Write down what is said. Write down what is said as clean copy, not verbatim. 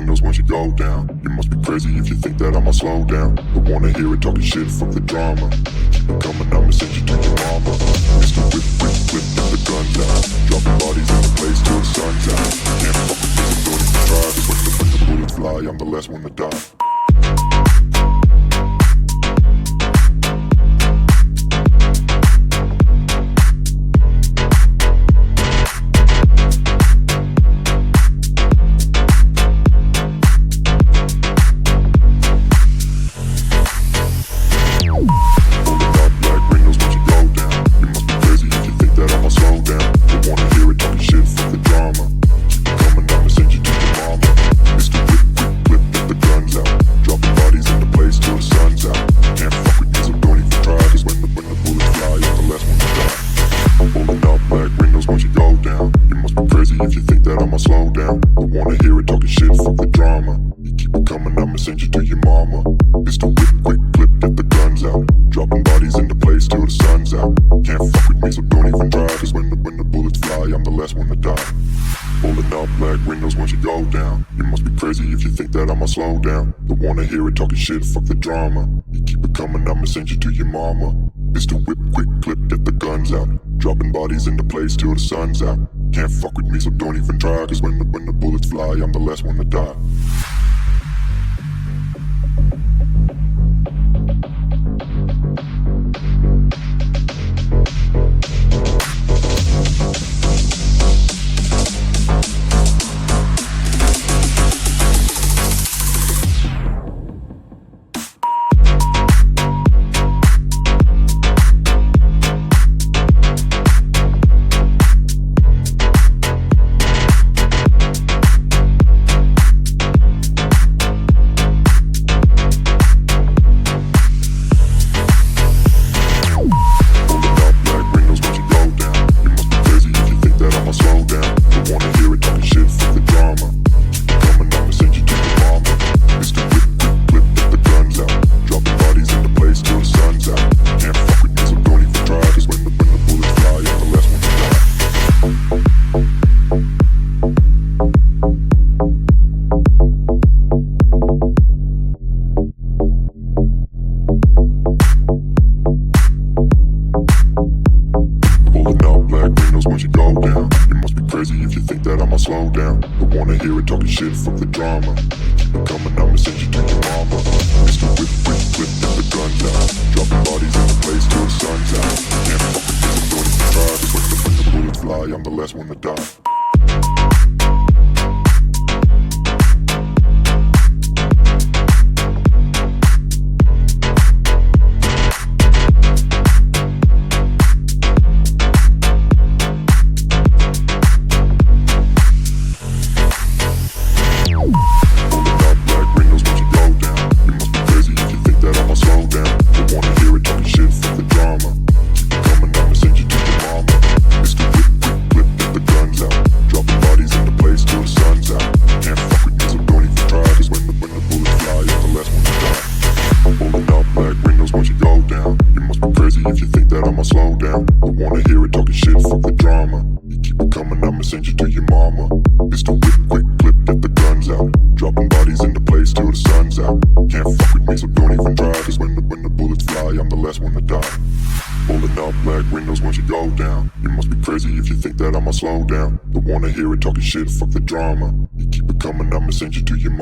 windows once you go down. You must be crazy if you think that I'ma slow down. Don't wanna hear it talking shit, fuck the drama. Keep it coming, I'ma send you to your mama. Mr. Whip, whip, whip, get the guns out. Dropping bodies in the place till the sun's out. Can't fuck with me, so don't even try. Cause when the bullets fly, I'm the last one to die. If you think that I'ma slow down, don't wanna hear it talking shit, fuck the drama. You keep it coming, I'ma send you to your mama. Mr. Whip, quick clip, get the guns out. Dropping bodies into place till the sun's out. Can't fuck with me, so don't even try. Cause when the bullets fly, I'm the last one to die. Pulling up black windows once you go down. You must be crazy if you think that I'ma slow down. Don't wanna hear it talking shit, fuck the drama. You keep it coming, I'ma send you to your mama. Mr. Whip, quick clip, get the guns out. Dropping bodies into place till the sun's out. Can't fuck with me, so don't even try. Cause when the bullets fly, I'm the last one to die. Once you go down, you must be crazy if you think that I'ma slow down. Don't wanna hear it talking shit, fuck the drama. Keep it coming, I'ma send you to your mama. Mr. Whip, whip, whip, get the guns out. Dropping bodies in the place till the sun's out. Can't fuck with me, so don't even try. Cause when the bullets fly, I'm the last one to die. If you think that I'ma slow down, don't wanna hear it talking shit, fuck the drama. You keep it coming, I'ma send you to your mama. Mr. Whip, quick clip, get the guns out. Dropping bodies into place till the sun's out. Can't fuck with me, so don't even try. Cause when the bullets fly, I'm the last one to die. Pulling up black windows once you go down. You must be crazy if you think that I'ma slow down. Don't wanna hear it talking shit, fuck the drama. You keep it coming, I'ma send you to your mama.